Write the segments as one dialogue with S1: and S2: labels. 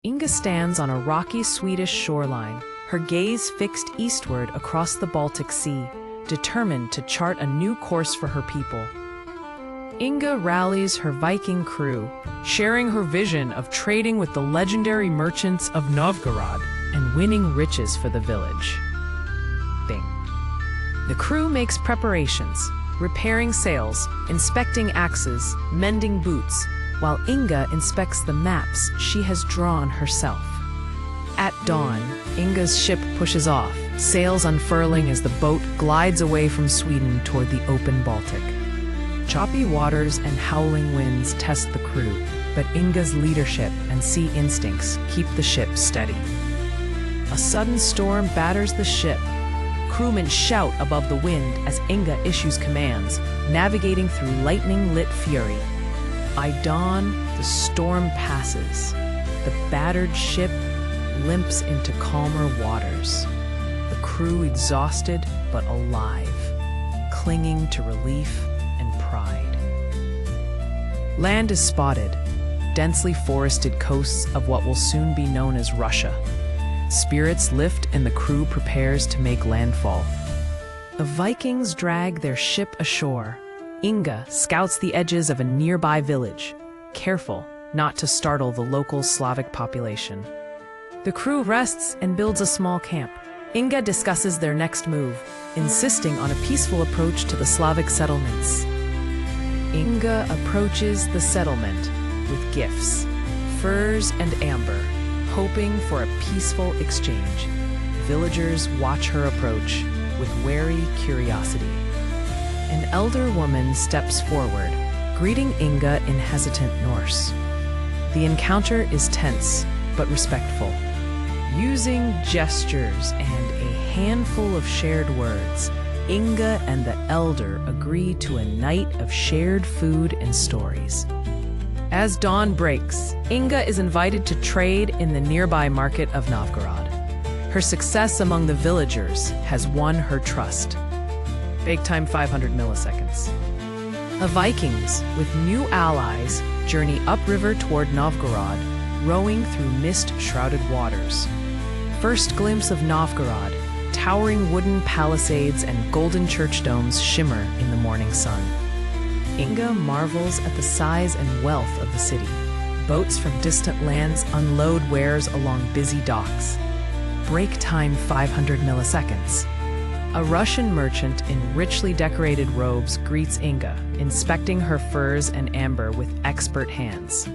S1: Inga stands on a rocky Swedish shoreline, her gaze fixed eastward across the Baltic Sea, determined to chart a new course for her people. Inga rallies her Viking crew, sharing her vision of trading with the legendary merchants of Novgorod and winning riches for the village. Bing. The crew makes preparations, repairing sails, inspecting axes, mending boots, while Inga inspects the maps she has drawn herself. At dawn, Inga's ship pushes off, sails unfurling as the boat glides away from Sweden toward the open Baltic. Choppy waters and howling winds test the crew, but Inga's leadership and sea instincts keep the ship steady. A sudden storm batters the ship. Crewmen shout above the wind as Inga issues commands, navigating through lightning-lit fury. By dawn, the storm passes. The battered ship limps into calmer waters. The crew exhausted but alive, clinging to relief and pride. Land is spotted, densely forested coasts of what will soon be known as Russia. Spirits lift and the crew prepares to make landfall. The Vikings drag their ship ashore. Inga scouts the edges of a nearby village, careful not to startle the local Slavic population. The crew rests and builds a small camp. Inga discusses their next move, insisting on a peaceful approach to the Slavic settlements. Inga approaches the settlement with gifts, furs and amber, hoping for a peaceful exchange. Villagers watch her approach with wary curiosity. An elder woman steps forward, greeting Inga in hesitant Norse. The encounter is tense but respectful. Using gestures and a handful of shared words, Inga and the elder agree to a night of shared food and stories. As dawn breaks, Inga is invited to trade in the nearby market of Novgorod. Her success among the villagers has won her trust. Bake time 500 milliseconds. The Vikings, with new allies, journey upriver toward Novgorod, rowing through mist-shrouded waters. First glimpse of Novgorod, towering wooden palisades and golden church domes shimmer in the morning sun. Inga marvels at the size and wealth of the city. Boats from distant lands unload wares along busy docks. Break time 500 milliseconds. A Russian merchant in richly decorated robes greets Inga, inspecting her furs and amber with expert hands.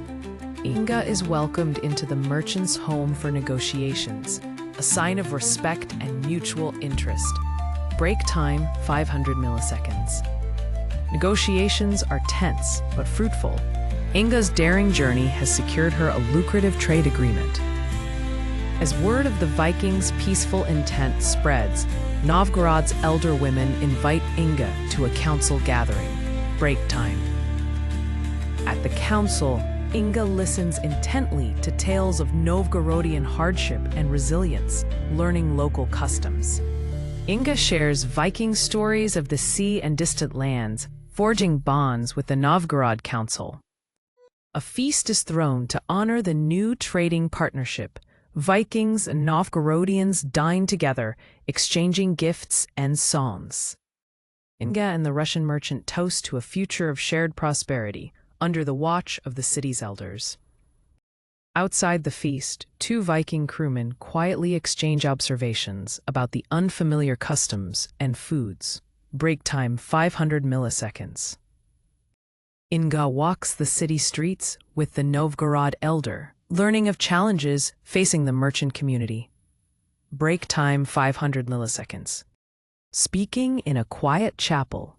S1: Inga is welcomed into the merchant's home for negotiations, a sign of respect and mutual interest. Break time 500 milliseconds. Negotiations are tense but fruitful. Inga's daring journey has secured her a lucrative trade agreement. As word of the Vikings' peaceful intent spreads, Novgorod's elder women invite Inga to a council gathering. Break time. At the council, Inga listens intently to tales of Novgorodian hardship and resilience, learning local customs. Inga shares Viking stories of the sea and distant lands, forging bonds with the Novgorod Council. A feast is thrown to honor the new trading partnership. Vikings and Novgorodians dine together, exchanging gifts and songs. Inga and the Russian merchant toast to a future of shared prosperity under the watch of the city's elders. Outside the feast, two Viking crewmen quietly exchange observations about the unfamiliar customs and foods. Break time 500 milliseconds. Inga walks the city streets with the Novgorod elder, learning of challenges facing the merchant community. Break time 500 milliseconds. Speaking in a quiet chapel,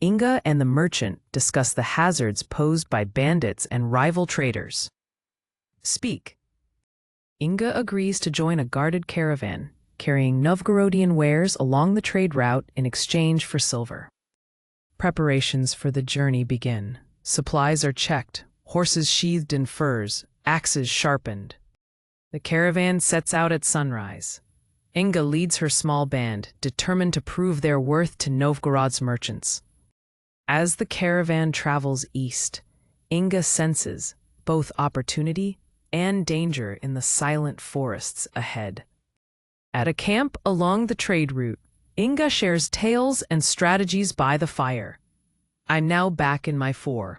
S1: Inga and the merchant discuss the hazards posed by bandits and rival traders. Speak. Inga agrees to join a guarded caravan, carrying Novgorodian wares along the trade route in exchange for silver. Preparations for the journey begin. Supplies are checked, horses sheathed in furs, axes sharpened. The caravan sets out at sunrise. Inga leads her small band, determined to prove their worth to Novgorod's merchants. As the caravan travels east, Inga senses both opportunity and danger in the silent forests ahead. At a camp along the trade route, Inga shares tales and strategies by the fire. I'm now back in my fort.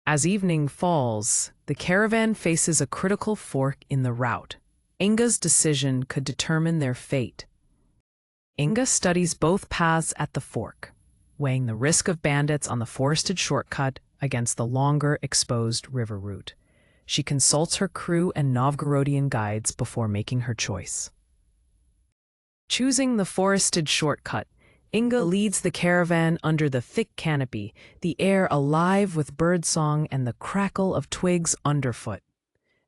S1: As evening falls, the caravan faces a critical fork in the route. Inga's decision could determine their fate. Inga studies both paths at the fork, weighing the risk of bandits on the forested shortcut against the longer, exposed river route. She consults her crew and Novgorodian guides before making her choice. Choosing the forested shortcut, Inga leads the caravan under the thick canopy, the air alive with birdsong and the crackle of twigs underfoot.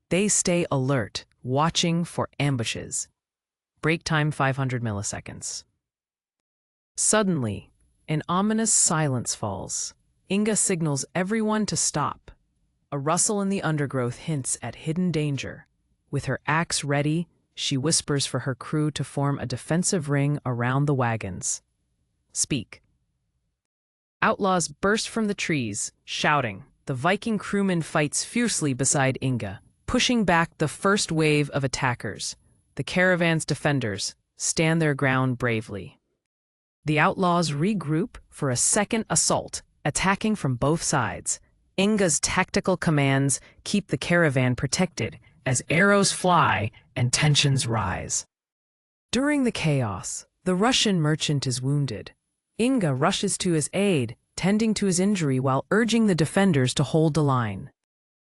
S1: They stay alert, watching for ambushes. Break time 500 milliseconds. Suddenly, an ominous silence falls. Inga signals everyone to stop. A rustle in the undergrowth hints at hidden danger. With her axe ready, she whispers for her crew to form a defensive ring around the wagons. Speak. Outlaws burst from the trees, shouting. The Viking crewman fights fiercely beside Inga, pushing back the first wave of attackers. The caravan's defenders stand their ground bravely. The outlaws regroup for a second assault, attacking from both sides. Inga's tactical commands keep the caravan protected as arrows fly and tensions rise. During the chaos, the Russian merchant is wounded. Inga rushes to his aid, tending to his injury while urging the defenders to hold the line.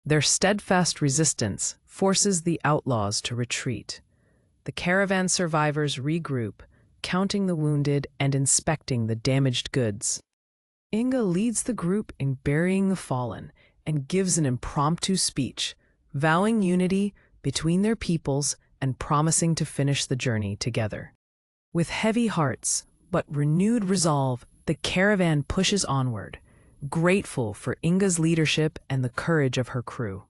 S1: Their steadfast resistance forces the outlaws to retreat. The caravan survivors regroup, counting the wounded and inspecting the damaged goods. Inga leads the group in burying the fallen and gives an impromptu speech, vowing unity between their peoples and promising to finish the journey together. With heavy hearts, but renewed resolve, the caravan pushes onward, grateful for Inga's leadership and the courage of her crew.